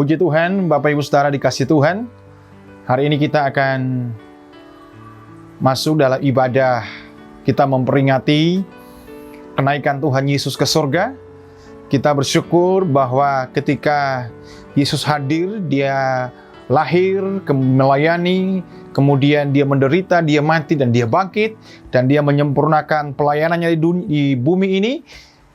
Puji Tuhan, Bapak Ibu Saudara dikasih Tuhan. Hari ini kita akan masuk dalam ibadah. Kita memperingati kenaikan Tuhan Yesus ke surga. Kita bersyukur bahwa ketika Yesus hadir, Dia lahir, melayani, kemudian Dia menderita, Dia mati, dan Dia bangkit, dan Dia menyempurnakan pelayanannya di bumi ini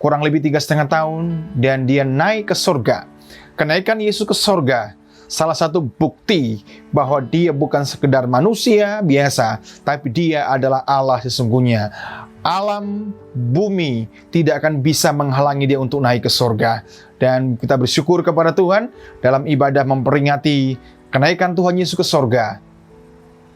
kurang lebih 3,5 tahun, dan Dia naik ke surga. Kenaikan Yesus ke surga, salah satu bukti bahwa Dia bukan sekedar manusia biasa, tapi Dia adalah Allah sesungguhnya. Alam bumi tidak akan bisa menghalangi Dia untuk naik ke surga. Dan kita bersyukur kepada Tuhan dalam ibadah memperingati kenaikan Tuhan Yesus ke surga.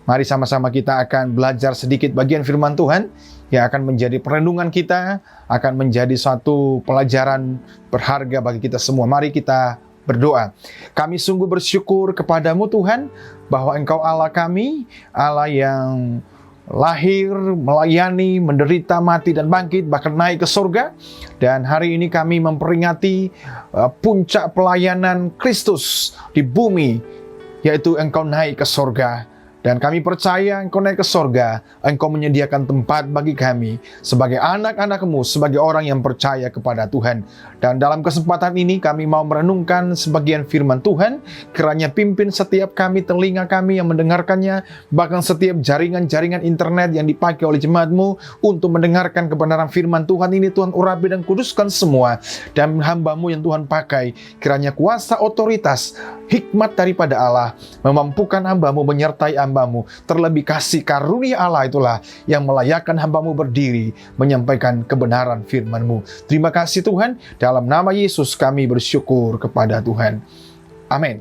Mari sama-sama kita akan belajar sedikit bagian firman Tuhan yang akan menjadi perenungan kita, akan menjadi suatu pelajaran berharga bagi kita semua. Mari kita berdoa. Kami sungguh bersyukur kepadamu Tuhan, bahwa Engkau Allah kami, Allah yang lahir, melayani, menderita, mati, dan bangkit, bahkan naik ke surga. Dan hari ini kami memperingati puncak pelayanan Kristus di bumi, yaitu Engkau naik ke surga. Dan kami percaya Engkau naik ke surga, Engkau menyediakan tempat bagi kami sebagai anak-anak-Mu, sebagai orang yang percaya kepada Tuhan. Dan dalam kesempatan ini kami mau merenungkan sebagian firman Tuhan. Kiranya pimpin setiap kami, telinga kami yang mendengarkannya, bahkan setiap jaringan-jaringan internet yang dipakai oleh jemaat-Mu untuk mendengarkan kebenaran firman Tuhan ini. Tuhan urapi dan kuduskan semua. Dan hamba-Mu yang Tuhan pakai, kiranya kuasa, otoritas, hikmat daripada Allah memampukan hamba-Mu, menyertai hamba-Mu. Terlebih kasih karunia Allah itulah yang melayakkan hamba-Mu berdiri menyampaikan kebenaran firman-Mu. Terima kasih Tuhan. Dalam nama Yesus kami bersyukur kepada Tuhan. Amin.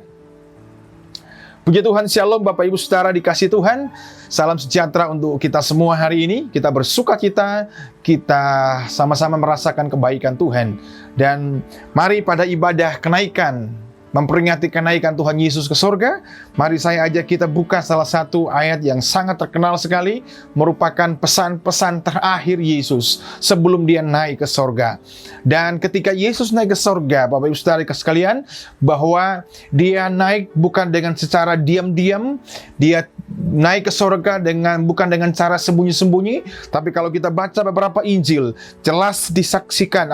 Puji Tuhan, shalom Bapak Ibu Saudara dikasih Tuhan. Salam sejahtera untuk kita semua hari ini. Kita bersuka cita, kita sama-sama merasakan kebaikan Tuhan. Dan mari pada ibadah kenaikan, memperingati kenaikan Tuhan Yesus ke surga, mari saya ajak kita buka salah satu ayat yang sangat terkenal sekali, merupakan pesan-pesan terakhir Yesus sebelum Dia naik ke surga. Dan ketika Yesus naik ke surga, Bapak Ibu Saudara sekalian, bahwa Dia naik bukan dengan secara diam-diam, Dia naik ke surga bukan dengan cara sembunyi-sembunyi, tapi kalau kita baca beberapa Injil, jelas disaksikan,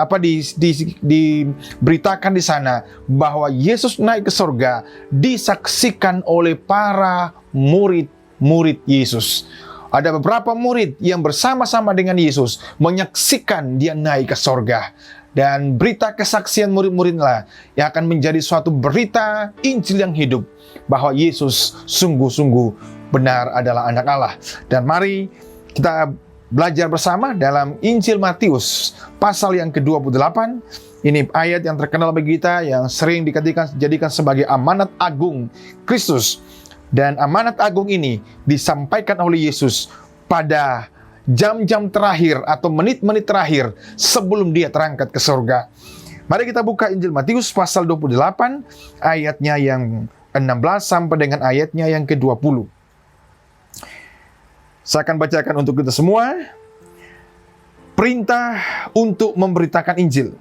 diberitakan di sana bahwa Yesus naik ke surga disaksikan oleh para murid-murid Yesus. Ada beberapa murid yang bersama-sama dengan Yesus menyaksikan Dia naik ke surga. Dan berita kesaksian murid-muridlah yang akan menjadi suatu berita Injil yang hidup, bahwa Yesus sungguh-sungguh benar adalah anak Allah. Dan mari kita belajar bersama dalam Injil Matius pasal yang ke-28. Ini ayat yang terkenal bagi kita, yang sering dijadikan sebagai amanat agung Kristus. Dan amanat agung ini disampaikan oleh Yesus pada jam-jam terakhir atau menit-menit terakhir sebelum Dia terangkat ke surga. Mari kita buka Injil Matius pasal 28, ayatnya yang 16 sampai dengan ayatnya yang ke-20. Saya akan bacakan untuk kita semua. Perintah untuk memberitakan Injil.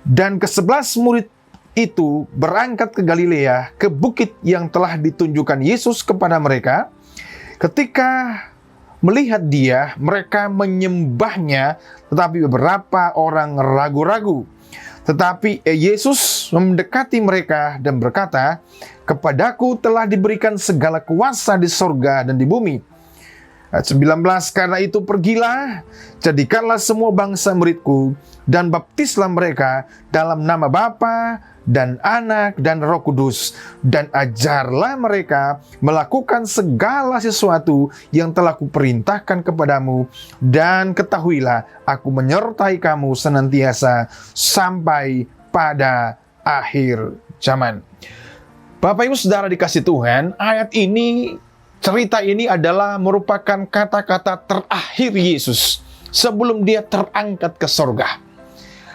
Dan ke-11 murid itu berangkat ke Galilea, ke bukit yang telah ditunjukkan Yesus kepada mereka. Ketika melihat Dia, mereka menyembahnya, tetapi beberapa orang ragu-ragu. Tetapi Yesus mendekati mereka dan berkata, "Kepadaku telah diberikan segala kuasa di surga dan di bumi." Ayat 19, "Karena itu pergilah, jadikanlah semua bangsa muridku, dan baptislah mereka dalam nama Bapa dan Anak dan Roh Kudus, dan ajarlah mereka melakukan segala sesuatu yang telah kuperintahkan kepadamu, dan ketahuilah aku menyertai kamu senantiasa sampai pada akhir zaman." Bapak Ibu Saudara dikasih Tuhan, ayat ini, cerita ini adalah merupakan kata-kata terakhir Yesus sebelum Dia terangkat ke surga.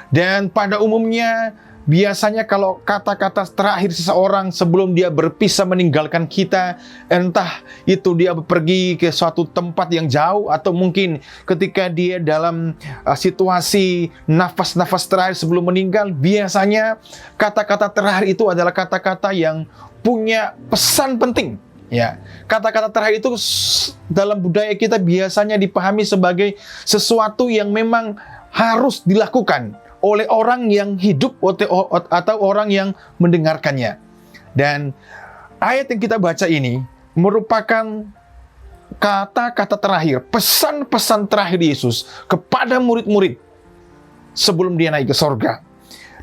Dan pada umumnya Biasanya kalau kata-kata terakhir seseorang sebelum dia berpisah meninggalkan kita, entah itu dia pergi ke suatu tempat yang jauh, atau mungkin ketika dia dalam situasi nafas-nafas terakhir sebelum meninggal, biasanya kata-kata terakhir itu adalah kata-kata yang punya pesan penting. Ya, kata-kata terakhir itu dalam budaya kita biasanya dipahami sebagai sesuatu yang memang harus dilakukan oleh orang yang hidup atau orang yang mendengarkannya. Dan ayat yang kita baca ini merupakan kata-kata terakhir, pesan-pesan terakhir Yesus kepada murid-murid sebelum dia naik ke sorga.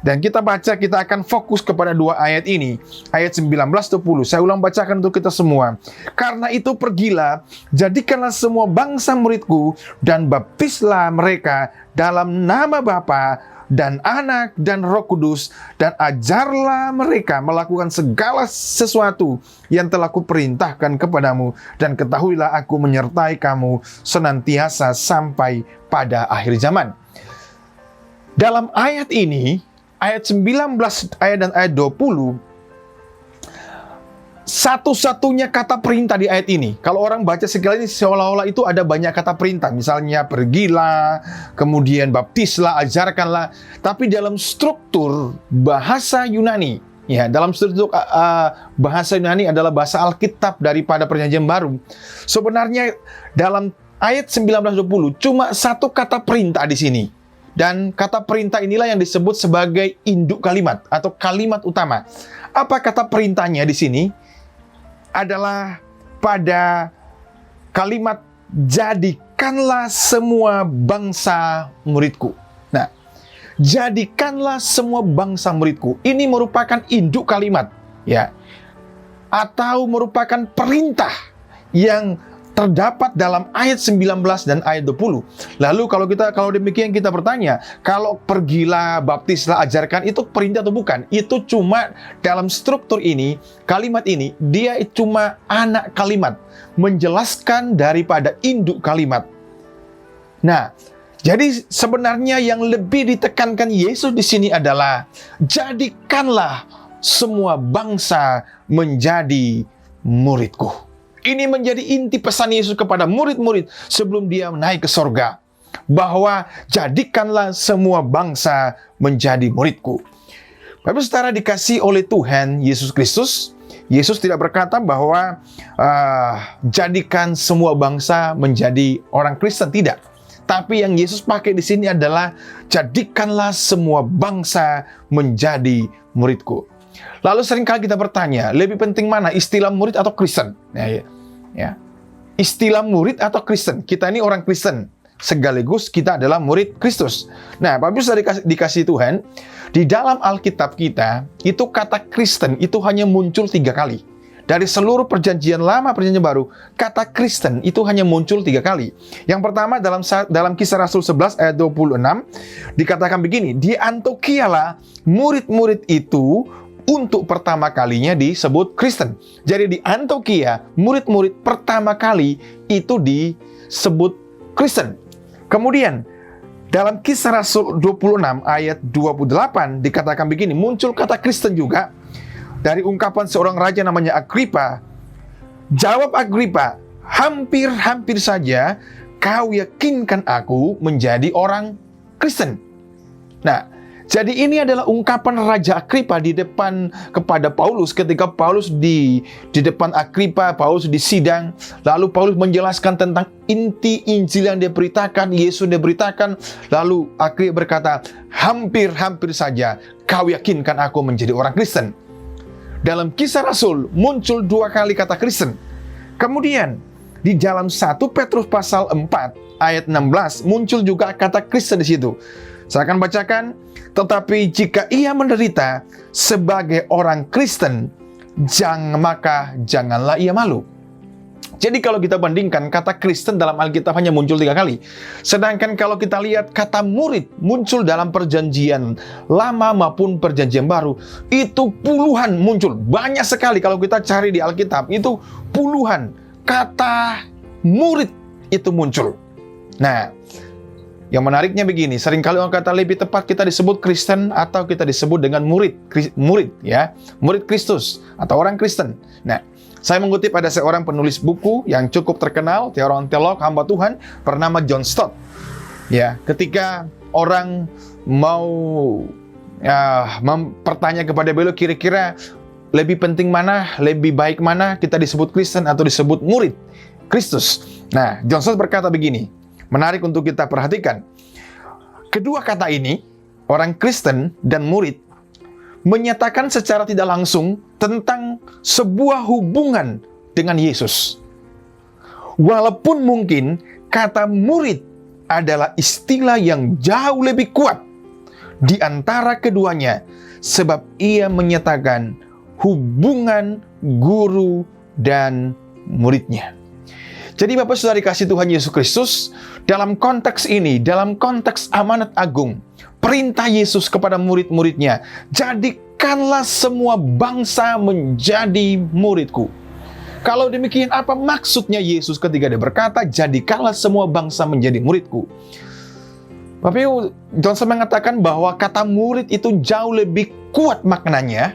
Dan kita baca, kita akan fokus kepada dua ayat ini. Ayat 19-20, saya ulang bacakan untuk kita semua. Karena itu pergilah, jadikanlah semua bangsa muridku, dan baptislah mereka dalam nama Bapa dan Anak dan Roh Kudus, dan ajarlah mereka melakukan segala sesuatu yang telah kuperintahkan kepadamu, dan ketahuilah aku menyertai kamu senantiasa sampai pada akhir zaman. Dalam ayat ini, ayat 19 dan ayat 20, satu-satunya kata perintah di ayat ini. Kalau orang baca sekali ini seolah-olah itu ada banyak kata perintah. Misalnya pergilah, kemudian baptislah, ajarkanlah. Tapi dalam struktur bahasa Yunani, ya, dalam struktur bahasa Yunani adalah bahasa Alkitab daripada Perjanjian Baru. Sebenarnya dalam ayat 19-20 cuma satu kata perintah di sini. Dan kata perintah inilah yang disebut sebagai induk kalimat atau kalimat utama. Apa kata perintahnya di sini? Adalah pada kalimat jadikanlah semua bangsa muridku. Nah, jadikanlah semua bangsa muridku. Ini merupakan induk kalimat, ya, atau merupakan perintah yang terdapat dalam ayat 19 dan ayat 20. Lalu kalau demikian kita bertanya, kalau pergilah, baptislah, ajarkan, itu perintah atau bukan? Itu cuma dalam struktur ini, kalimat ini, dia cuma anak kalimat, menjelaskan daripada induk kalimat. Nah, jadi sebenarnya yang lebih ditekankan Yesus di sini adalah jadikanlah semua bangsa menjadi muridku. Ini menjadi inti pesan Yesus kepada murid-murid sebelum dia naik ke sorga. Bahwa jadikanlah semua bangsa menjadi muridku. Bapak saudara dikasih oleh Tuhan Yesus Kristus, Yesus tidak berkata bahwa jadikan semua bangsa menjadi orang Kristen, tidak. Tapi yang Yesus pakai di sini adalah jadikanlah semua bangsa menjadi muridku. Lalu seringkali kita bertanya, lebih penting mana, istilah murid atau Kristen? Ya. Istilah murid atau Kristen? Kita ini orang Kristen, sekaligus kita adalah murid Kristus. Nah, Bapak sudah dikasih Tuhan, di dalam Alkitab kita, itu kata Kristen itu hanya muncul 3 kali. Dari seluruh perjanjian lama, perjanjian baru, kata Kristen itu hanya muncul 3 kali. Yang pertama dalam Kisah Rasul 11 ayat 26, dikatakan begini, di Antiokhia lah murid-murid itu untuk pertama kalinya disebut Kristen. Jadi di Antiokhia, murid-murid pertama kali itu disebut Kristen. Kemudian, dalam Kisah Rasul 26 ayat 28 dikatakan begini, muncul kata Kristen juga dari ungkapan seorang raja namanya Agripa. Jawab Agripa, hampir-hampir saja kau yakinkan aku menjadi orang Kristen. Nah, jadi ini adalah ungkapan Raja Agripa di depan kepada Paulus ketika Paulus di depan Agripa, Paulus disidang, lalu Paulus menjelaskan tentang inti Injil yang dia beritakan, Yesus dia beritakan, lalu Agripa berkata, hampir-hampir saja kau yakinkan aku menjadi orang Kristen. Dalam Kisah Rasul muncul 2 kali kata Kristen. Kemudian di dalam 1 Petrus pasal 4 ayat 16 muncul juga kata Kristen di situ. Saya akan bacakan, tetapi jika ia menderita sebagai orang Kristen, maka janganlah ia malu. Jadi kalau kita bandingkan, kata Kristen dalam Alkitab hanya muncul 3 kali. Sedangkan kalau kita lihat kata murid muncul dalam perjanjian lama maupun perjanjian baru, itu puluhan muncul. Banyak sekali kalau kita cari di Alkitab, itu puluhan kata murid itu muncul. Nah, Yang menariknya begini, seringkali orang kata lebih tepat kita disebut Kristen atau kita disebut dengan murid ya, murid Kristus atau orang Kristen. Nah, saya mengutip ada seorang penulis buku yang cukup terkenal, seorang teolog hamba Tuhan bernama John Stott. Ya, ketika orang mau mempertanya kepada beliau kira-kira lebih penting mana, lebih baik mana, kita disebut Kristen atau disebut murid Kristus. Nah, John Stott berkata begini, menarik untuk kita perhatikan. Kedua kata ini, orang Kristen dan murid, menyatakan secara tidak langsung tentang sebuah hubungan dengan Yesus. Walaupun mungkin kata murid adalah istilah yang jauh lebih kuat di antara keduanya, sebab ia menyatakan hubungan guru dan muridnya. Jadi Bapak Saudara dikasih Tuhan Yesus Kristus, dalam konteks ini, dalam konteks amanat agung, perintah Yesus kepada murid-muridnya, jadikanlah semua bangsa menjadi muridku. Kalau demikian, apa maksudnya Yesus ketika dia berkata, jadikanlah semua bangsa menjadi muridku? Bapak Ibu, Johnson mengatakan bahwa kata murid itu jauh lebih kuat maknanya,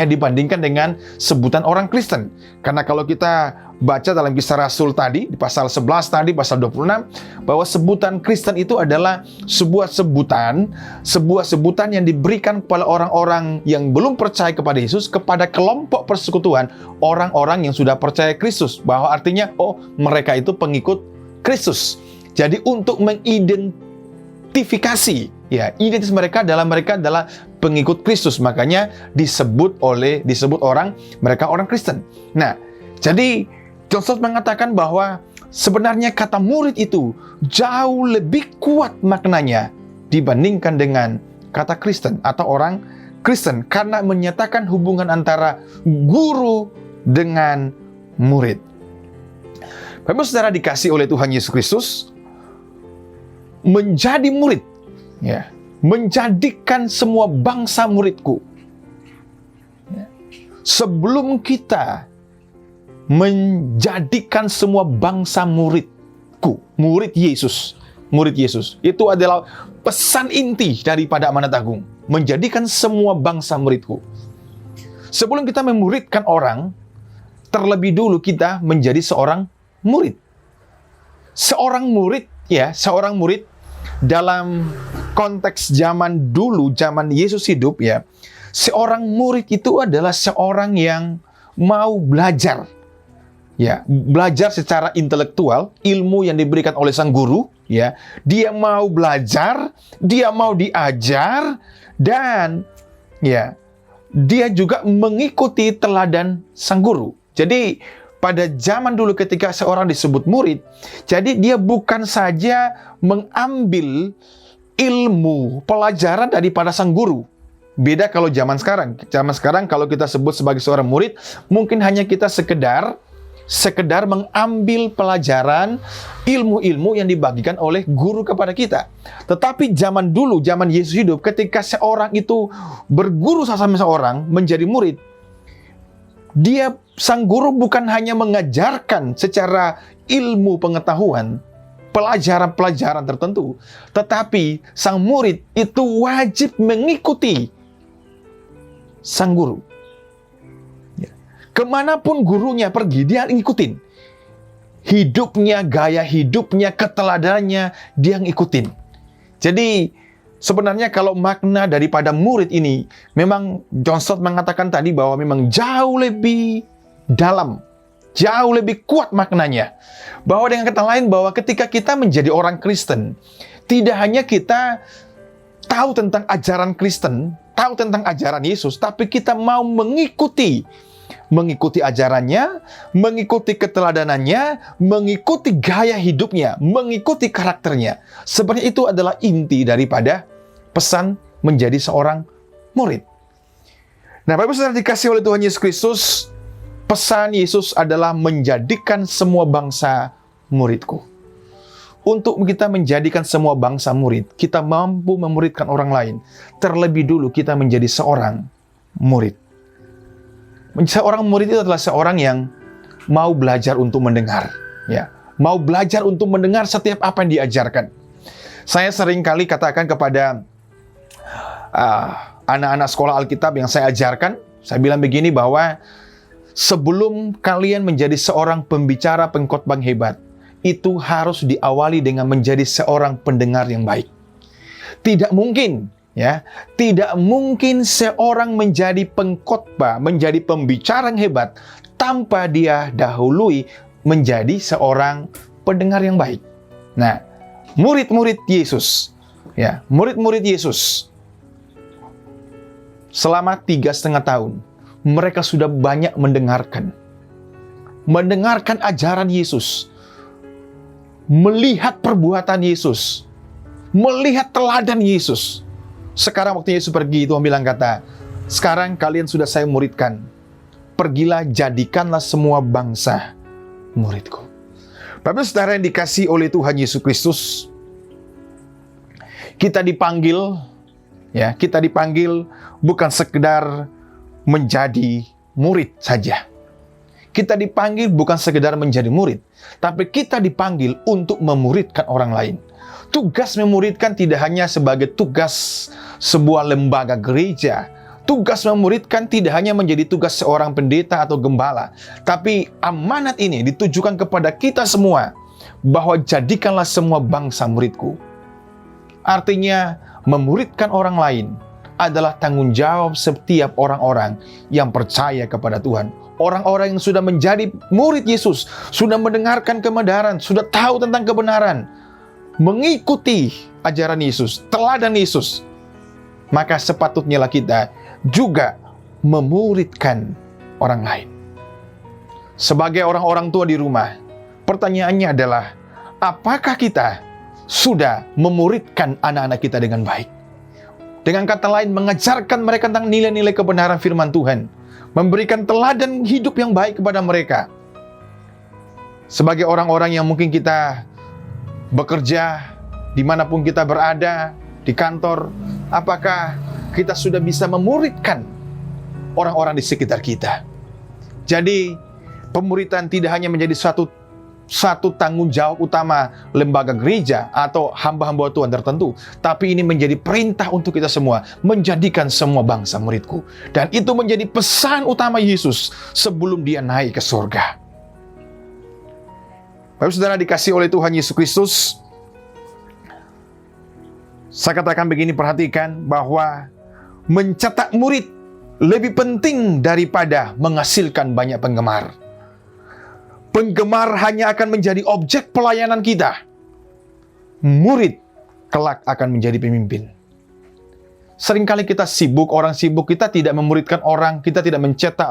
dibandingkan dengan sebutan orang Kristen. Karena kalau kita baca dalam Kisah Rasul tadi, di pasal 11 tadi, pasal 26, bahwa sebutan Kristen itu adalah sebuah sebutan yang diberikan kepada orang-orang yang belum percaya kepada Yesus, kepada kelompok persekutuan orang-orang yang sudah percaya Kristus. Bahwa artinya, mereka itu pengikut Kristus. Jadi untuk mengidentifikasi, identitas mereka adalah pengikut Kristus, makanya disebut mereka orang Kristen. Nah, jadi John Stott mengatakan bahwa sebenarnya kata murid itu jauh lebih kuat maknanya dibandingkan dengan kata Kristen atau orang Kristen, karena menyatakan hubungan antara guru dengan murid. Bapak Saudara dikasih oleh Tuhan Yesus Kristus, menjadi murid, menjadikan semua bangsa muridku. Sebelum kita menjadikan semua bangsa muridku, murid Yesus, itu adalah pesan inti daripada amanat agung, menjadikan semua bangsa muridku. Sebelum kita memuridkan orang, terlebih dulu kita menjadi seorang murid. Seorang murid dalam konteks zaman dulu, zaman Yesus hidup, seorang murid itu adalah seorang yang mau belajar. Belajar secara intelektual, ilmu yang diberikan oleh sang guru, dia mau belajar, dia mau diajar, dan dia juga mengikuti teladan sang guru. Jadi pada zaman dulu ketika seorang disebut murid, jadi dia bukan saja mengambil ilmu, pelajaran daripada sang guru. Beda kalau zaman sekarang. Zaman sekarang kalau kita sebut sebagai seorang murid, mungkin hanya kita sekedar mengambil pelajaran, ilmu-ilmu yang dibagikan oleh guru kepada kita. Tetapi zaman dulu, zaman Yesus hidup, ketika seorang itu berguru sama seorang, menjadi murid, sang guru bukan hanya mengajarkan secara ilmu pengetahuan, pelajaran-pelajaran tertentu, tetapi sang murid itu wajib mengikuti sang guru. Kemanapun gurunya pergi, dia ngikutin. Hidupnya, gaya hidupnya, keteladanannya, dia ngikutin. Jadi, sebenarnya kalau makna daripada murid ini, memang John Stott mengatakan tadi bahwa memang jauh lebih dalam, jauh lebih kuat maknanya. Bahwa dengan kata lain, bahwa ketika kita menjadi orang Kristen, tidak hanya kita tahu tentang ajaran Kristen, tahu tentang ajaran Yesus, tapi kita mau mengikuti ajarannya, mengikuti keteladanannya, mengikuti gaya hidupnya, mengikuti karakternya. Sebenarnya itu adalah inti daripada pesan menjadi seorang murid. Nah, Bapak Saudara dikasih oleh Tuhan Yesus Kristus, pesan Yesus adalah menjadikan semua bangsa muridku. Untuk kita menjadikan semua bangsa murid, kita mampu memuridkan orang lain. Terlebih dulu kita menjadi seorang murid. Seorang murid itu adalah seorang yang mau belajar untuk mendengar, mau belajar untuk mendengar setiap apa yang diajarkan. Saya sering kali katakan kepada anak-anak sekolah Alkitab yang saya ajarkan, saya bilang begini bahwa sebelum kalian menjadi seorang pembicara pengkhotbah hebat, itu harus diawali dengan menjadi seorang pendengar yang baik. Tidak mungkin, ya, tidak mungkin seorang menjadi pengkhotbah, menjadi pembicara yang hebat tanpa dia dahului menjadi seorang pendengar yang baik. Nah, murid-murid Yesus, ya, murid-murid Yesus selama 3,5 tahun, mereka sudah banyak mendengarkan ajaran Yesus, melihat perbuatan Yesus, melihat teladan Yesus. Sekarang waktu Yesus pergi, Tuhan bilang kata, sekarang kalian sudah saya muridkan, pergilah jadikanlah semua bangsa muridku. Bapak saudara yang dikasihi oleh Tuhan Yesus Kristus, kita dipanggil, ya, kita dipanggil bukan sekedar menjadi murid saja. Kita dipanggil bukan sekedar menjadi murid, tapi kita dipanggil untuk memuridkan orang lain. Tugas memuridkan tidak hanya sebagai tugas sebuah lembaga gereja. Tugas memuridkan tidak hanya menjadi tugas seorang pendeta atau gembala, tapi amanat ini ditujukan kepada kita semua, bahwa jadikanlah semua bangsa muridku. Artinya, memuridkan orang lain adalah tanggung jawab setiap orang-orang yang percaya kepada Tuhan. Orang-orang yang sudah menjadi murid Yesus, sudah mendengarkan kebenaran, sudah tahu tentang kebenaran, mengikuti ajaran Yesus, teladan Yesus, maka sepatutnya kita juga memuridkan orang lain. Sebagai orang-orang tua di rumah, pertanyaannya adalah, apakah kita sudah memuridkan anak-anak kita dengan baik? Dengan kata lain, mengajarkan mereka tentang nilai-nilai kebenaran firman Tuhan, memberikan teladan hidup yang baik kepada mereka. Sebagai orang-orang yang mungkin kita bekerja, dimanapun kita berada, di kantor, apakah kita sudah bisa memuridkan orang-orang di sekitar kita? Jadi, pemuridan tidak hanya menjadi satu tanggung jawab utama lembaga gereja atau hamba-hamba Tuhan tertentu, tapi ini menjadi perintah untuk kita semua, menjadikan semua bangsa muridku. Dan itu menjadi pesan utama Yesus sebelum dia naik ke surga. Bapak saudara dikasih oleh Tuhan Yesus Kristus, saya katakan begini, perhatikan bahwa mencetak murid lebih penting daripada menghasilkan banyak penggemar. Penggemar hanya akan menjadi objek pelayanan kita. Murid kelak akan menjadi pemimpin. Seringkali kita sibuk, orang sibuk, kita tidak memuridkan orang, kita tidak mencetak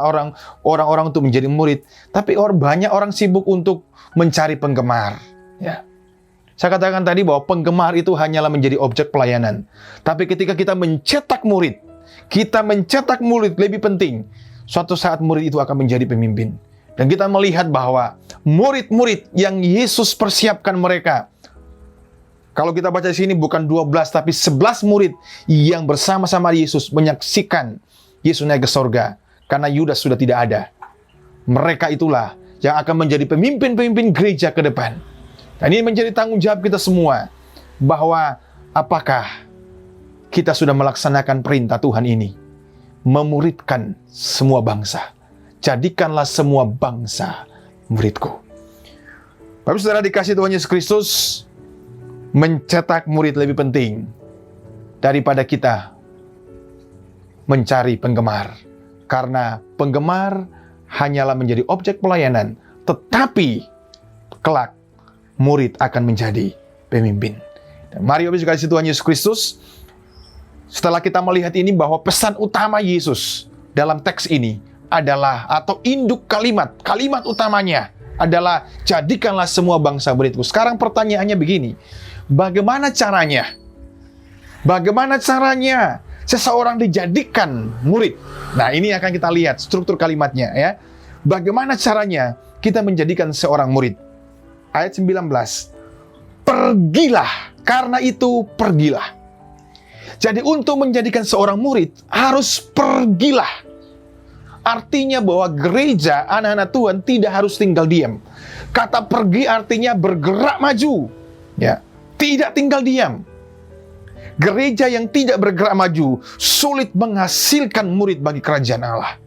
orang-orang untuk menjadi murid. Tapi banyak orang sibuk untuk mencari penggemar. Ya. Saya katakan tadi bahwa penggemar itu hanyalah menjadi objek pelayanan. Tapi ketika kita mencetak murid lebih penting. Suatu saat murid itu akan menjadi pemimpin. Dan kita melihat bahwa murid-murid yang Yesus persiapkan mereka, kalau kita baca di sini bukan 12 tapi 11 murid yang bersama-sama Yesus menyaksikan Yesus naik ke sorga, karena Yudas sudah tidak ada. Mereka itulah yang akan menjadi pemimpin-pemimpin gereja ke depan. Dan ini menjadi tanggung jawab kita semua, bahwa apakah kita sudah melaksanakan perintah Tuhan ini, memuridkan semua bangsa. Jadikanlah semua bangsa muridku. Bapak saudara dikasih Tuhan Yesus Kristus, mencetak murid lebih penting daripada kita mencari penggemar. Karena penggemar hanyalah menjadi objek pelayanan, tetapi kelak murid akan menjadi pemimpin. Dan mari Bapak dikasih Tuhan Yesus Kristus, setelah kita melihat ini bahwa pesan utama Yesus dalam teks ini adalah, atau induk kalimat utamanya adalah, jadikanlah semua bangsa muridku. Sekarang pertanyaannya begini, bagaimana caranya seseorang dijadikan murid? Nah, ini akan kita lihat struktur kalimatnya, ya. Bagaimana caranya kita menjadikan seorang murid? Ayat 19, pergilah, karena itu pergilah. Jadi untuk menjadikan seorang murid harus pergilah. Artinya bahwa gereja, anak-anak Tuhan tidak harus tinggal diam. Kata pergi artinya bergerak maju, ya, tidak tinggal diam. Gereja yang tidak bergerak maju sulit menghasilkan murid bagi kerajaan Allah.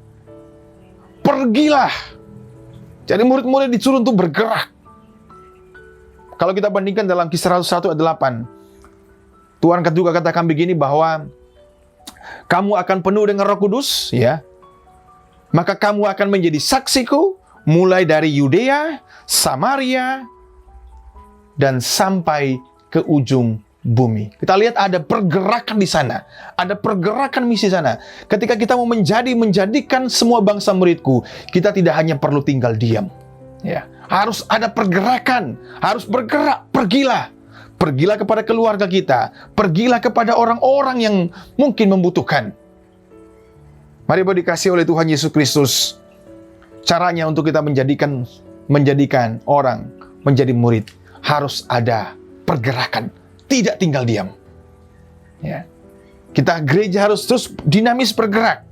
Pergilah. Jadi murid-murid disuruh untuk bergerak. Kalau kita bandingkan dalam Kisah 101 ayat 8, Tuhan juga katakan begini bahwa kamu akan penuh dengan Roh Kudus, ya. Maka kamu akan menjadi saksiku mulai dari Yudea, Samaria, dan sampai ke ujung bumi. Kita lihat ada pergerakan di sana, ada pergerakan misi sana. Ketika kita mau menjadikan semua bangsa muridku, kita tidak hanya perlu tinggal diam. Ya, harus ada pergerakan, harus bergerak. Pergilah kepada keluarga kita, pergilah kepada orang-orang yang mungkin membutuhkan. Mari Bapak dikasih oleh Tuhan Yesus Kristus, caranya untuk kita menjadikan orang menjadi murid, harus ada pergerakan, tidak tinggal diam. Ya. Kita gereja harus terus dinamis bergerak.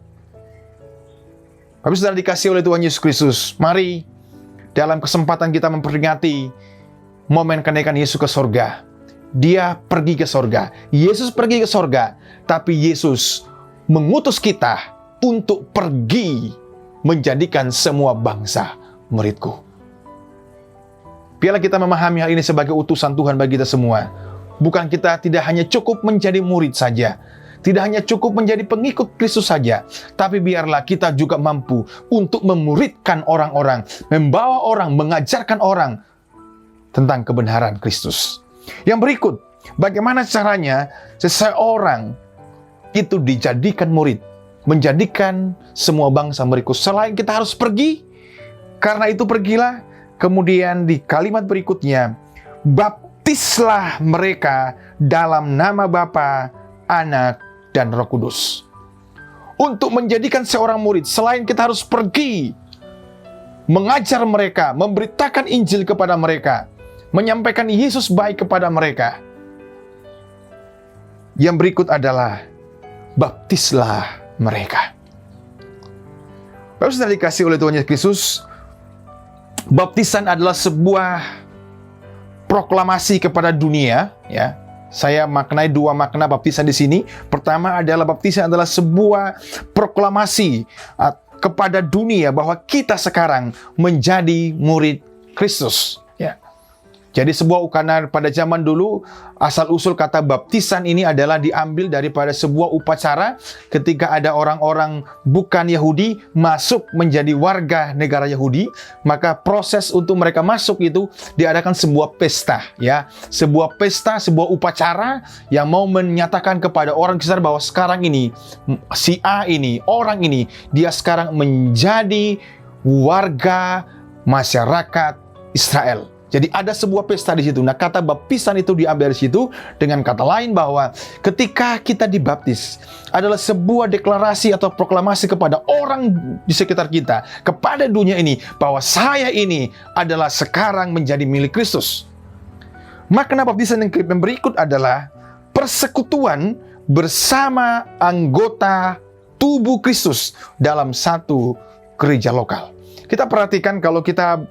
Tapi sudah dikasih oleh Tuhan Yesus Kristus, mari dalam kesempatan kita memperingati momen kenaikan Yesus ke sorga. Dia pergi ke sorga, Yesus pergi ke sorga, tapi Yesus mengutus kita untuk pergi menjadikan semua bangsa muridku. Biarlah kita memahami hal ini sebagai utusan Tuhan bagi kita semua. Bukan kita tidak hanya cukup menjadi murid saja, tidak hanya cukup menjadi pengikut Kristus saja, tapi biarlah kita juga mampu untuk memuridkan orang-orang, membawa orang, mengajarkan orang tentang kebenaran Kristus. Yang berikut, bagaimana caranya seseorang itu dijadikan murid, menjadikan semua bangsa muridku. Selain kita harus pergi, karena itu pergilah. Kemudian di kalimat berikutnya, baptislah mereka dalam nama Bapa, Anak, dan Roh Kudus. Untuk menjadikan seorang murid, selain kita harus pergi, mengajar mereka, memberitakan Injil kepada mereka, menyampaikan Yesus baik kepada mereka. Yang berikut adalah baptislah mereka. Bapak sudah dikasih oleh Tuhan Yesus Kristus, baptisan adalah sebuah proklamasi kepada dunia, ya. Saya maknai dua makna baptisan di sini. Pertama adalah baptisan adalah sebuah proklamasi kepada dunia bahwa kita sekarang menjadi murid Kristus, ya. Jadi karena pada zaman dulu asal-usul kata baptisan ini adalah diambil daripada sebuah upacara ketika ada orang-orang bukan Yahudi masuk menjadi warga negara Yahudi, maka proses untuk mereka masuk itu diadakan sebuah pesta, ya, sebuah pesta, sebuah upacara yang mau menyatakan kepada orang sekitar bahwa sekarang ini si A ini, orang ini, dia sekarang menjadi warga masyarakat Israel. Jadi ada sebuah pesta di situ. Nah, kata baptisan itu diambil dari situ, dengan kata lain bahwa ketika kita dibaptis adalah sebuah deklarasi atau proklamasi kepada orang di sekitar kita, kepada dunia ini, bahwa saya ini adalah sekarang menjadi milik Kristus. Makna baptisan yang berikut adalah persekutuan bersama anggota tubuh Kristus dalam satu gereja lokal. Kita perhatikan kalau kita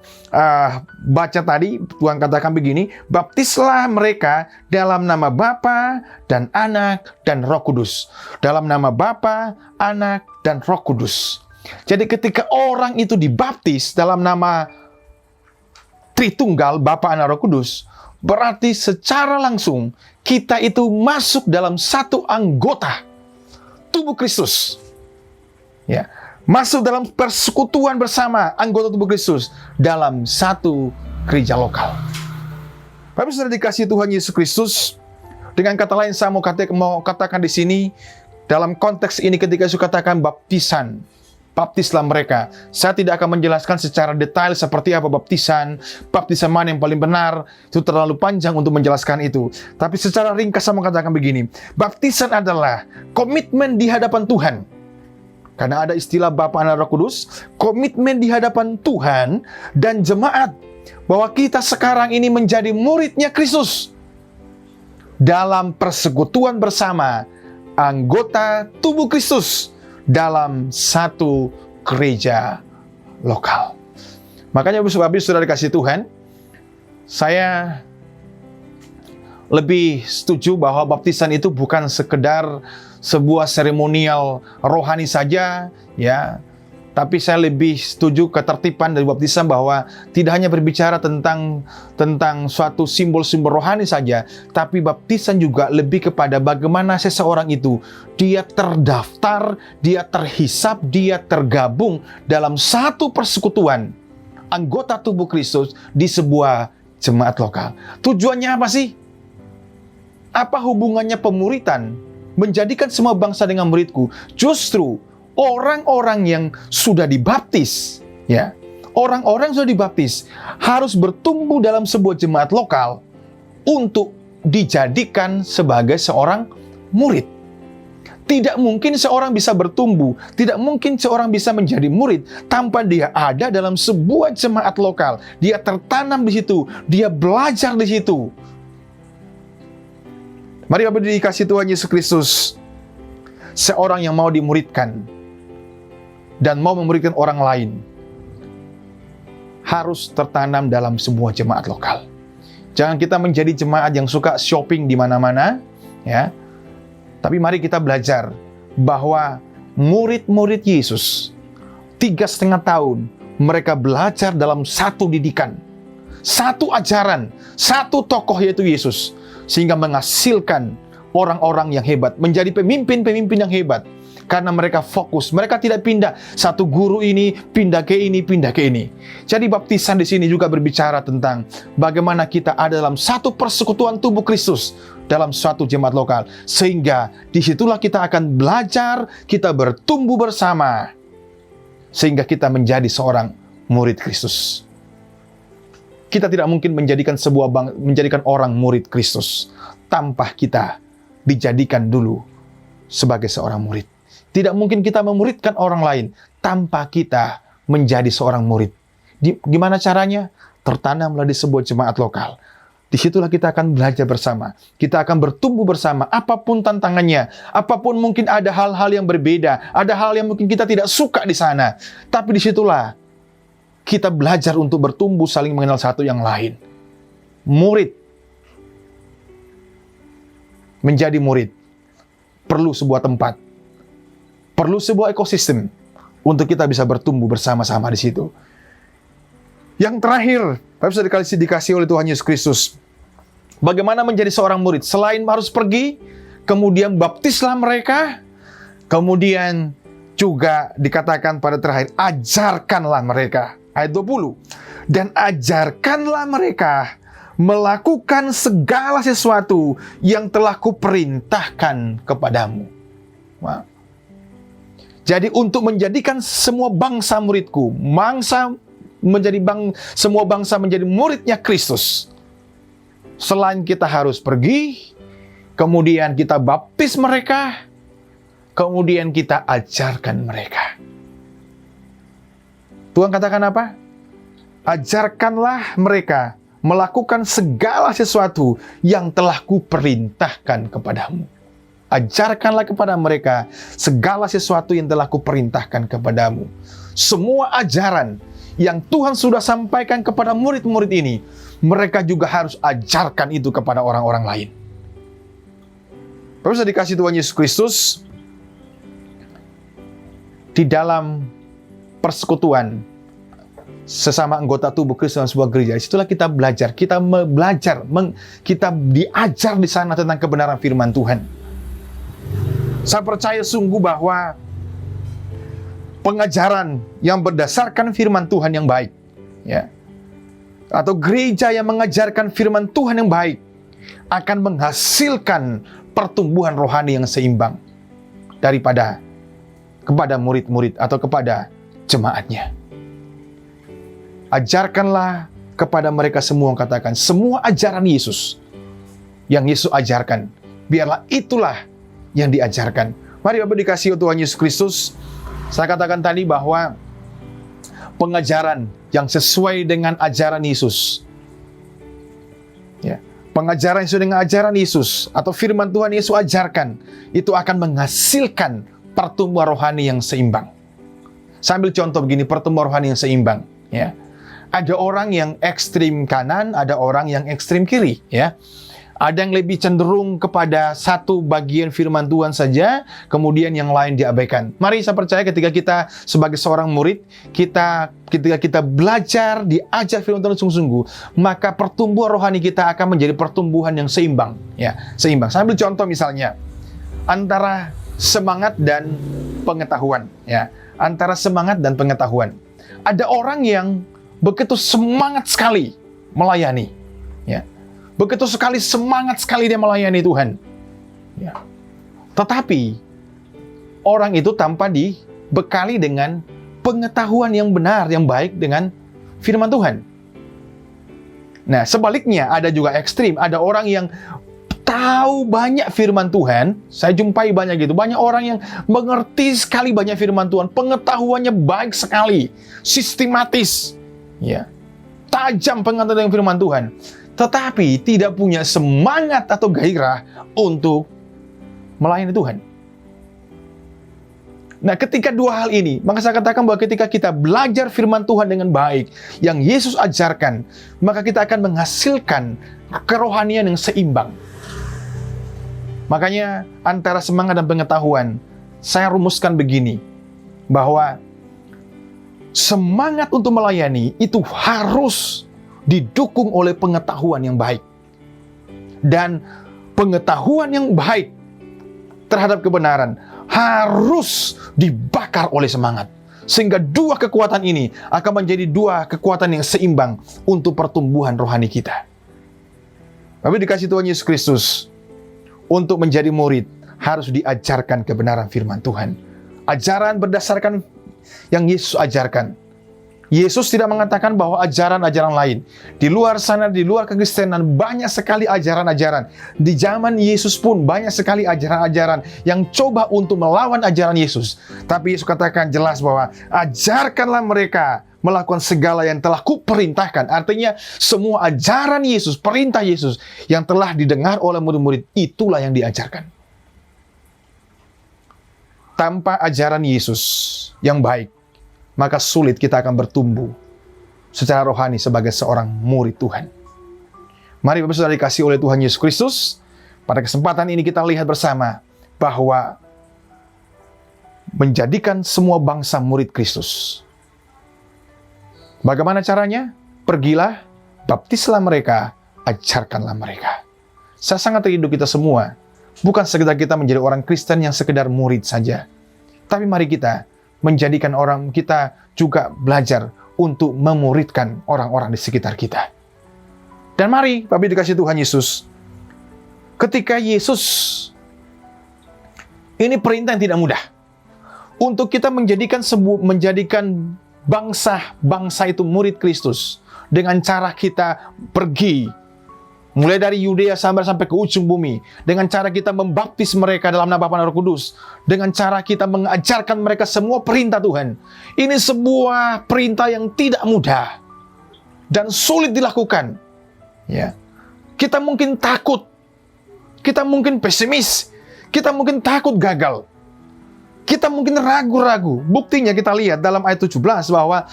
baca tadi, Tuhan katakan begini, baptislah mereka dalam nama Bapa dan Anak dan Roh Kudus. Dalam nama Bapa, Anak, dan Roh Kudus. Jadi ketika orang itu dibaptis dalam nama Tritunggal, Bapa, Anak, Roh Kudus, berarti secara langsung kita itu masuk dalam satu anggota tubuh Kristus. Ya. Masuk dalam persekutuan bersama anggota tubuh Kristus dalam satu gereja lokal. Bapak sudah dikasih Tuhan Yesus Kristus. Dengan kata lain saya mau katakan di sini, dalam konteks ini ketika Yesus katakan baptisan, baptislah mereka. Saya tidak akan menjelaskan secara detail seperti apa baptisan mana yang paling benar, itu terlalu panjang untuk menjelaskan itu. Tapi secara ringkas saya mau katakan begini, baptisan adalah komitmen di hadapan Tuhan. Karena ada istilah Bapa, Anak, Roh Kudus, komitmen di hadapan Tuhan dan jemaat bahwa kita sekarang ini menjadi muridnya Kristus dalam persekutuan bersama anggota tubuh Kristus dalam satu gereja lokal. Makanya saudara dikasih Tuhan, saya lebih setuju bahwa baptisan itu bukan sekedar sebuah seremonial rohani saja, ya. Tapi saya lebih setuju ketertiban dari baptisan bahwa tidak hanya berbicara tentang suatu simbol-simbol rohani saja, tapi baptisan juga lebih kepada bagaimana seseorang itu dia terdaftar, dia terhisap, dia tergabung dalam satu persekutuan anggota tubuh Kristus di sebuah jemaat lokal. Tujuannya apa sih? Apa hubungannya pemuritan menjadikan semua bangsa dengan muridku? Justru orang-orang yang sudah dibaptis, ya, orang-orang yang sudah dibaptis harus bertumbuh dalam sebuah jemaat lokal untuk dijadikan sebagai seorang murid. Tidak mungkin seorang bisa bertumbuh, tidak mungkin seorang bisa menjadi murid tanpa dia ada dalam sebuah jemaat lokal. Dia tertanam di situ, dia belajar di situ. Mari Bapak dikasih Tuhan Yesus Kristus, seorang yang mau dimuridkan dan mau memuridkan orang lain harus tertanam dalam sebuah jemaat lokal. Jangan kita menjadi jemaat yang suka shopping di mana-mana, ya. Tapi mari kita belajar bahwa murid-murid Yesus 3,5 tahun mereka belajar dalam satu didikan, satu ajaran, satu tokoh yaitu Yesus, sehingga menghasilkan orang-orang yang hebat, menjadi pemimpin-pemimpin yang hebat. Karena mereka fokus, mereka tidak pindah satu guru ini, pindah ke ini, pindah ke ini. Jadi baptisan di sini juga berbicara tentang bagaimana kita ada dalam satu persekutuan tubuh Kristus dalam suatu jemaat lokal. Sehingga disitulah kita akan belajar, kita bertumbuh bersama. Sehingga kita menjadi seorang murid Kristus. Kita tidak mungkin menjadikan orang murid Kristus tanpa kita dijadikan dulu sebagai seorang murid. Tidak mungkin kita memuridkan orang lain tanpa kita menjadi seorang murid. Gimana caranya? Tertanamlah di sebuah jemaat lokal. Disitulah kita akan belajar bersama. Kita akan bertumbuh bersama. Apapun tantangannya, apapun mungkin ada hal-hal yang berbeda, ada hal yang mungkin kita tidak suka di sana. Tapi disitulah kita belajar untuk bertumbuh, saling mengenal satu yang lain. Murid. Menjadi murid perlu sebuah tempat, perlu sebuah ekosistem untuk kita bisa bertumbuh bersama-sama di situ. Yang terakhir, Bapak sudah dikasih oleh Tuhan Yesus Kristus. Bagaimana menjadi seorang murid? Selain harus pergi, kemudian baptislah mereka, kemudian juga dikatakan pada terakhir, ajarkanlah mereka. Ayat 20. Dan ajarkanlah mereka melakukan segala sesuatu yang telah kuperintahkan kepadamu. Wow. Jadi untuk menjadikan semua bangsa muridku, semua bangsa menjadi muridnya Kristus, selain kita harus pergi, kemudian kita baptis mereka, kemudian kita ajarkan mereka. Tuhan katakan apa? Ajarkanlah mereka melakukan segala sesuatu yang telah kuperintahkan kepadamu. Ajarkanlah kepada mereka segala sesuatu yang telah kuperintahkan kepadamu. Semua ajaran yang Tuhan sudah sampaikan kepada murid-murid ini, mereka juga harus ajarkan itu kepada orang-orang lain. Bapak dikasih Tuhan Yesus Kristus, di dalam persekutuan sesama anggota tubuh Kristus dalam sebuah gereja, disitulah kita belajar, kita diajar di sana tentang kebenaran firman Tuhan. Saya percaya sungguh bahwa pengajaran yang berdasarkan firman Tuhan yang baik, ya, atau gereja yang mengajarkan firman Tuhan yang baik, akan menghasilkan pertumbuhan rohani yang seimbang kepada murid-murid atau kepada jemaatnya. Ajarkanlah kepada mereka semua, katakan, semua ajaran Yesus yang Yesus ajarkan, biarlah itulah yang diajarkan. Mari Bapak dikasihi Tuhan Yesus Kristus, saya katakan tadi bahwa pengajaran yang sesuai dengan ajaran Yesus, ya, pengajaran yang sesuai dengan ajaran Yesus atau firman Tuhan Yesus ajarkan, itu akan menghasilkan pertumbuhan rohani yang seimbang. Sambil contoh begini, pertumbuhan rohani yang seimbang, ya. Ada orang yang ekstrim kanan, ada orang yang ekstrim kiri, ya. Ada yang lebih cenderung kepada satu bagian firman Tuhan saja, kemudian yang lain diabaikan. Mari saya percaya ketika kita sebagai seorang murid, ketika kita belajar, diajar firman Tuhan sungguh-sungguh, maka pertumbuhan rohani kita akan menjadi pertumbuhan yang seimbang, ya, seimbang. Saya ambil contoh misalnya antara semangat dan pengetahuan, ya, antara semangat dan pengetahuan. Ada orang yang begitu semangat sekali melayani, ya. Begitu sekali semangat sekali dia melayani Tuhan. Ya. Tetapi orang itu tanpa dibekali dengan pengetahuan yang benar, yang baik dengan firman Tuhan. Nah, sebaliknya ada juga ekstrim. Ada orang yang tahu banyak firman Tuhan. Saya jumpai banyak gitu. Banyak orang yang mengerti sekali banyak firman Tuhan. Pengetahuannya baik sekali, sistematis, ya, tajam pengetahuan firman Tuhan. Tetapi tidak punya semangat atau gairah untuk melayani Tuhan. Nah, ketika dua hal ini, maka saya katakan bahwa ketika kita belajar firman Tuhan dengan baik, yang Yesus ajarkan, maka kita akan menghasilkan kerohanian yang seimbang. Makanya antara semangat dan pengetahuan, saya rumuskan begini, bahwa semangat untuk melayani itu harus didukung oleh pengetahuan yang baik. Dan pengetahuan yang baik terhadap kebenaran harus dibakar oleh semangat. Sehingga dua kekuatan ini akan menjadi dua kekuatan yang seimbang untuk pertumbuhan rohani kita. Tapi dikasih Tuhan Yesus Kristus, untuk menjadi murid harus diajarkan kebenaran firman Tuhan. Ajaran berdasarkan yang Yesus ajarkan. Yesus tidak mengatakan bahwa ajaran-ajaran lain. Di luar sana, di luar kekristenan, banyak sekali ajaran-ajaran. Di zaman Yesus pun banyak sekali ajaran-ajaran yang coba untuk melawan ajaran Yesus. Tapi Yesus katakan jelas bahwa ajarkanlah mereka melakukan segala yang telah kuperintahkan. Artinya semua ajaran Yesus, perintah Yesus yang telah didengar oleh murid-murid, itulah yang diajarkan. Tanpa ajaran Yesus yang baik, maka sulit kita akan bertumbuh secara rohani sebagai seorang murid Tuhan. Mari Bapak Saudara dikasih oleh Tuhan Yesus Kristus, pada kesempatan ini kita lihat bersama bahwa menjadikan semua bangsa murid Kristus. Bagaimana caranya? Pergilah, baptislah mereka, ajarkanlah mereka. Saya sangat rindu kita semua, bukan sekedar kita menjadi orang Kristen yang sekedar murid saja. Tapi mari kita menjadikan orang kita juga belajar untuk memuridkan orang-orang di sekitar kita. Dan mari, Bapak dikasih Tuhan Yesus, ketika Yesus, ini perintah yang tidak mudah, untuk kita menjadikan bangsa itu murid Kristus, dengan cara kita pergi, mulai dari Yudea sampai ke ujung bumi, dengan cara kita membaptis mereka dalam nama Bapa dan Roh Kudus, dengan cara kita mengajarkan mereka semua perintah Tuhan. Ini sebuah perintah yang tidak mudah dan sulit dilakukan. Ya, kita mungkin takut, kita mungkin pesimis, kita mungkin takut gagal, kita mungkin ragu-ragu. Buktinya kita lihat dalam ayat 17 bahwa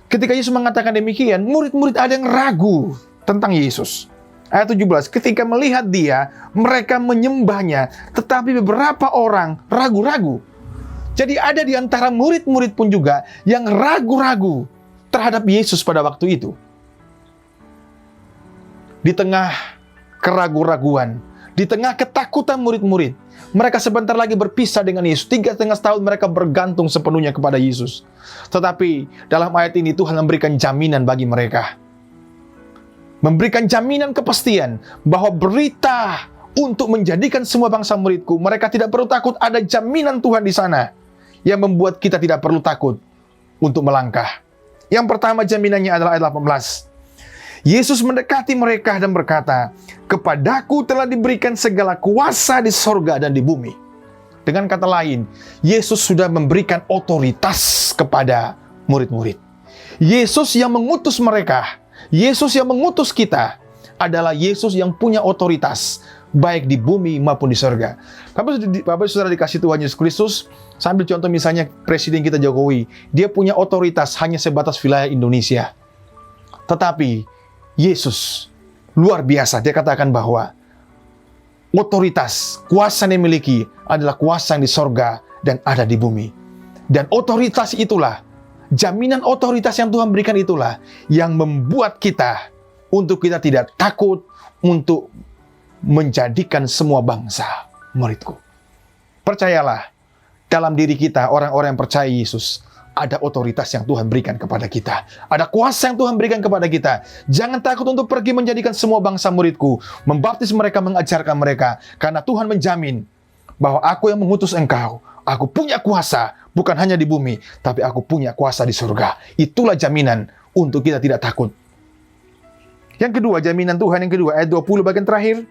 ketika Yesus mengatakan demikian, murid-murid ada yang ragu tentang Yesus. Ayat 17, ketika melihat dia, mereka menyembahnya, tetapi beberapa orang ragu-ragu. Jadi ada di antara murid-murid pun juga yang ragu-ragu terhadap Yesus pada waktu itu. Di tengah keraguan-raguan, di tengah ketakutan murid-murid, mereka sebentar lagi berpisah dengan Yesus. 3,5 tahun mereka bergantung sepenuhnya kepada Yesus. Tetapi dalam ayat ini Tuhan memberikan jaminan bagi mereka. Memberikan jaminan kepastian bahwa berita untuk menjadikan semua bangsa muridku, mereka tidak perlu takut, ada jaminan Tuhan di sana yang membuat kita tidak perlu takut untuk melangkah. Yang pertama jaminannya adalah ayat 18. Yesus mendekati mereka dan berkata, "Kepadaku telah diberikan segala kuasa di sorga dan di bumi." Dengan kata lain, Yesus sudah memberikan otoritas kepada murid-murid. Yesus yang mengutus mereka, Yesus yang mengutus kita adalah Yesus yang punya otoritas baik di bumi maupun di surga. Bapak Saudara dikasih Tuhan Yesus Kristus, sambil contoh misalnya Presiden kita Jokowi, dia punya otoritas hanya sebatas wilayah Indonesia. Tetapi Yesus luar biasa, dia katakan bahwa otoritas, kuasa yang dimiliki adalah kuasa yang di sorga dan ada di bumi. Dan otoritas itulah, jaminan otoritas yang Tuhan berikan itulah yang membuat kita untuk kita tidak takut untuk menjadikan semua bangsa muridku. Percayalah, dalam diri kita, orang-orang yang percaya Yesus, ada otoritas yang Tuhan berikan kepada kita. Ada kuasa yang Tuhan berikan kepada kita. Jangan takut untuk pergi menjadikan semua bangsa muridku, membaptis mereka, mengajarkan mereka. Karena Tuhan menjamin bahwa aku yang mengutus engkau, aku punya kuasa, bukan hanya di bumi, tapi aku punya kuasa di surga. Itulah jaminan untuk kita tidak takut. Yang kedua, jaminan Tuhan yang kedua, ayat 20 bagian terakhir.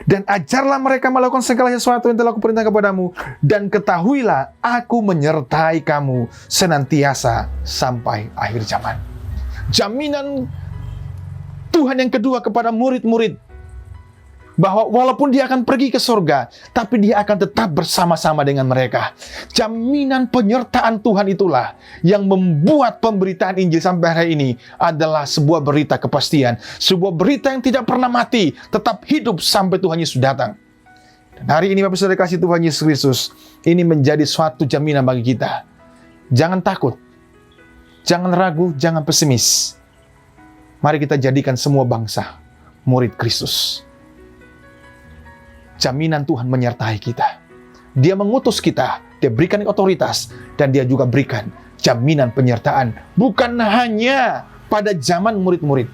Dan ajarlah mereka melakukan segala sesuatu yang telah kuperintah kepadamu. Dan ketahuilah, aku menyertai kamu senantiasa sampai akhir zaman. Jaminan Tuhan yang kedua kepada murid-murid, bahwa walaupun dia akan pergi ke surga, tapi dia akan tetap bersama-sama dengan mereka. Jaminan penyertaan Tuhan itulah yang membuat pemberitaan Injil sampai hari ini adalah sebuah berita kepastian. Sebuah berita yang tidak pernah mati, tetap hidup sampai Tuhan Yesus datang. Dan hari ini Bapak Saudara kasih Tuhan Yesus Kristus, ini menjadi suatu jaminan bagi kita. Jangan takut, jangan ragu, jangan pesimis. Mari kita jadikan semua bangsa murid Kristus. Jaminan Tuhan menyertai kita. Dia mengutus kita, dia berikan otoritas, dan dia juga berikan jaminan penyertaan. Bukan hanya pada zaman murid-murid.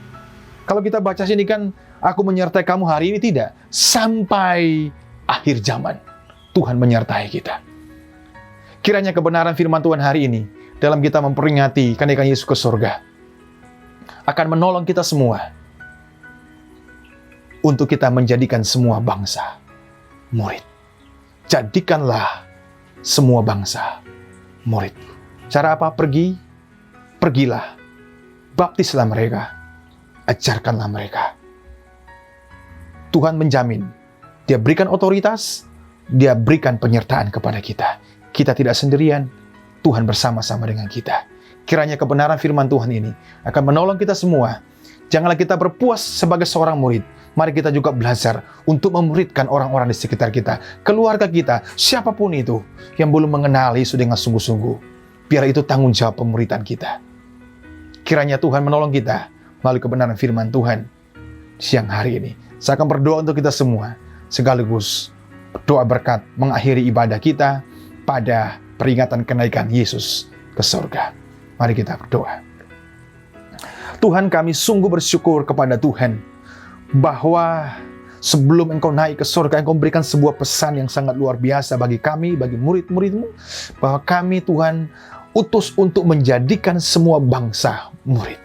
Kalau kita baca sini kan, aku menyertai kamu hari ini, tidak. Sampai akhir zaman, Tuhan menyertai kita. Kiranya kebenaran firman Tuhan hari ini, dalam kita memperingati kenaikan Yesus ke surga, akan menolong kita semua, untuk kita menjadikan semua bangsa murid. Jadikanlah semua bangsa murid. Cara apa? Pergilah, baptislah mereka, ajarkanlah mereka. Tuhan menjamin, dia berikan otoritas, dia berikan penyertaan kepada kita. Kita tidak sendirian, Tuhan bersama-sama dengan kita. Kiranya kebenaran firman Tuhan ini akan menolong kita semua. Janganlah kita berpuas sebagai seorang murid. Mari kita juga belajar untuk memuridkan orang-orang di sekitar kita, keluarga kita, siapapun itu yang belum mengenali Yesus dengan sungguh-sungguh. Biar itu tanggung jawab pemuridan kita. Kiranya Tuhan menolong kita melalui kebenaran firman Tuhan siang hari ini. Saya akan berdoa untuk kita semua, sekaligus doa berkat mengakhiri ibadah kita pada peringatan kenaikan Yesus ke surga. Mari kita berdoa. Tuhan, kami sungguh bersyukur kepada Tuhan bahwa sebelum Engkau naik ke surga, Engkau memberikan sebuah pesan yang sangat luar biasa bagi kami, bagi murid-murid-Mu, bahwa kami, Tuhan, utus untuk menjadikan semua bangsa murid.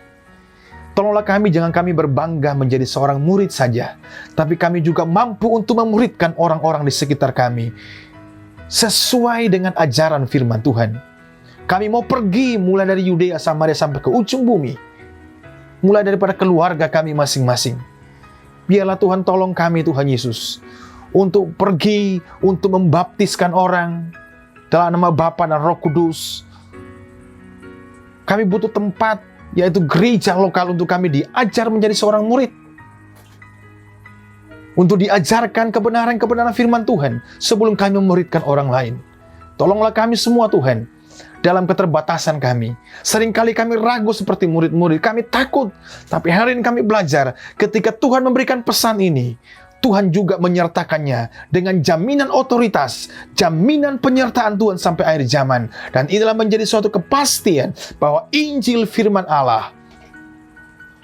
Tolonglah kami, jangan kami berbangga menjadi seorang murid saja, tapi kami juga mampu untuk memuridkan orang-orang di sekitar kami, sesuai dengan ajaran firman Tuhan. Kami mau pergi mulai dari Yudea, Samaria sampai ke ujung bumi, mulai daripada keluarga kami masing-masing. Biarlah Tuhan tolong kami, Tuhan Yesus, untuk pergi, untuk membaptiskan orang dalam nama Bapa dan Roh Kudus. Kami butuh tempat, yaitu gereja lokal, untuk kami diajar menjadi seorang murid. Untuk diajarkan kebenaran-kebenaran firman Tuhan sebelum kami memuridkan orang lain. Tolonglah kami semua, Tuhan, dalam keterbatasan kami. Seringkali kami ragu seperti murid-murid, kami takut. Tapi hari ini kami belajar, ketika Tuhan memberikan pesan ini, Tuhan juga menyertakannya dengan jaminan otoritas, jaminan penyertaan Tuhan sampai akhir zaman. Dan inilah menjadi suatu kepastian bahwa Injil firman Allah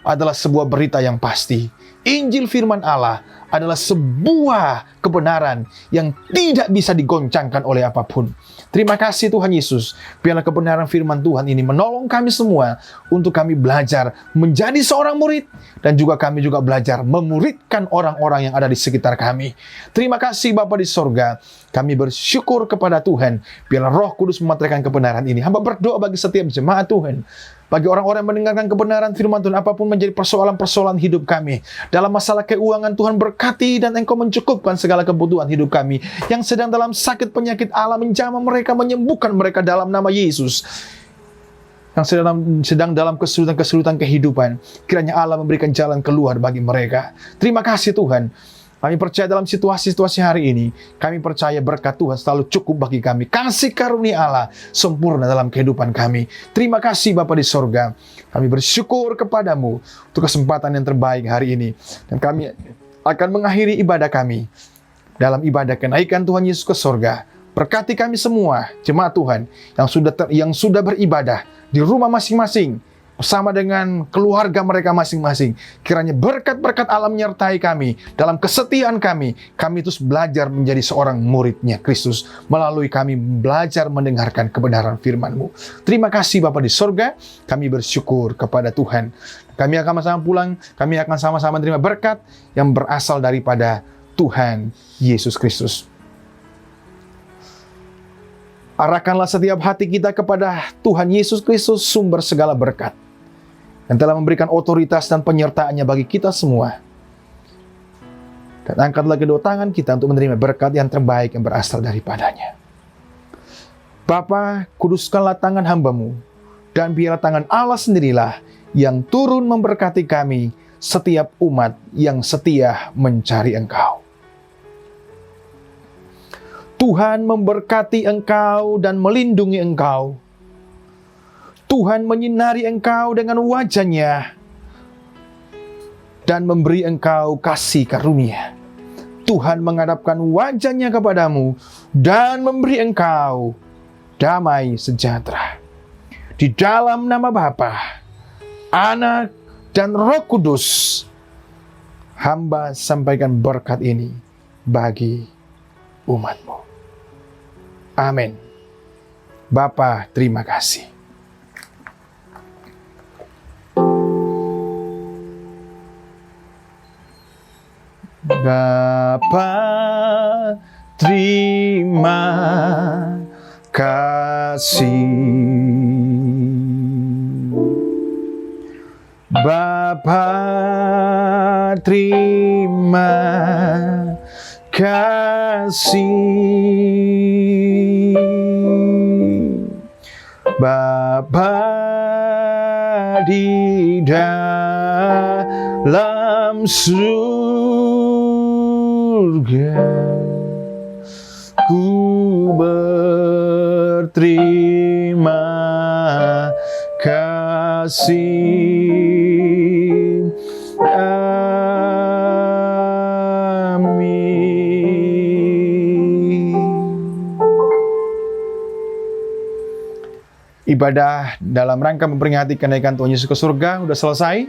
adalah sebuah berita yang pasti. Injil firman Allah adalah sebuah kebenaran yang tidak bisa digoncangkan oleh apapun. Terima kasih Tuhan Yesus. Biarlah kebenaran firman Tuhan ini menolong kami semua untuk kami belajar menjadi seorang murid, dan juga kami juga belajar memuridkan orang-orang yang ada di sekitar kami. Terima kasih Bapa di sorga. Kami bersyukur kepada Tuhan. Biarlah Roh Kudus mematahkan kebenaran ini. Hamba berdoa bagi setiap jemaat Tuhan, bagi orang-orang yang mendengarkan kebenaran firman Tuhan, apapun menjadi persoalan-persoalan hidup kami, Dalam masalah keuangan, Tuhan berkati dan Engkau mencukupkan segala kebutuhan hidup kami. Yang sedang dalam sakit penyakit, Allah menjamah mereka, menyembuhkan mereka dalam nama Yesus. Yang sedang dalam kesulitan-kesulitan kehidupan, kiranya Allah memberikan jalan keluar bagi mereka. Terima kasih Tuhan. Kami percaya dalam situasi-situasi hari ini, kami percaya berkat Tuhan selalu cukup bagi kami. Kasih karunia Allah sempurna dalam kehidupan kami. Terima kasih Bapa di sorga. Kami bersyukur kepadamu untuk kesempatan yang terbaik hari ini. Dan kami akan mengakhiri ibadah kami dalam ibadah kenaikan Tuhan Yesus ke sorga. Berkati kami semua, jemaat Tuhan, yang sudah beribadah di rumah masing-masing, bersama dengan keluarga mereka masing-masing. Kiranya berkat-berkat Allah menyertai kami. Dalam kesetiaan kami terus belajar menjadi seorang muridnya Kristus. Melalui kami belajar mendengarkan kebenaran firman-Mu. Terima kasih Bapa di sorga. Kami bersyukur kepada Tuhan. Kami akan sama-sama pulang. Kami akan sama-sama menerima berkat yang berasal daripada Tuhan Yesus Kristus. Arahkanlah setiap hati kita kepada Tuhan Yesus Kristus, sumber segala berkat, yang telah memberikan otoritas dan penyertaannya bagi kita semua. Dan angkatlah kedua tangan kita untuk menerima berkat yang terbaik yang berasal daripadanya. Bapa, kuduskanlah tangan hamba-Mu, dan biarlah tangan Allah sendirilah yang turun memberkati kami, setiap umat yang setia mencari Engkau. Tuhan memberkati engkau dan melindungi engkau. Tuhan menyinari engkau dengan wajah-Nya dan memberi engkau kasih karunia. Tuhan menghadapkan wajah-Nya kepadamu dan memberi engkau damai sejahtera. Di dalam nama Bapa, Anak, dan Roh Kudus, hamba sampaikan berkat ini bagi umat-Mu. Amin. Bapa, terima kasih. Bapa, terima kasih. Bapa, terima kasih. Bapa di dalam surga, ku berterima kasih. Ibadah dalam rangka memperingati kenaikan Tuhan Yesus ke surga sudah selesai.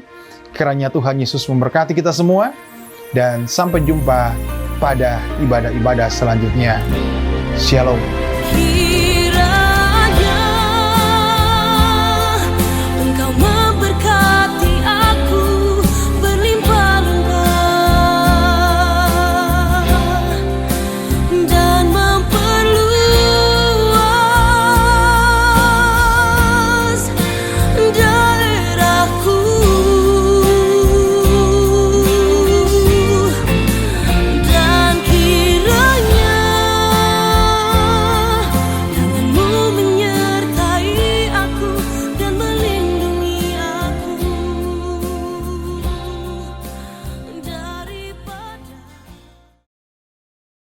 Kiranya Tuhan Yesus memberkati kita semua. Dan sampai jumpa pada ibadah-ibadah selanjutnya. Shalom.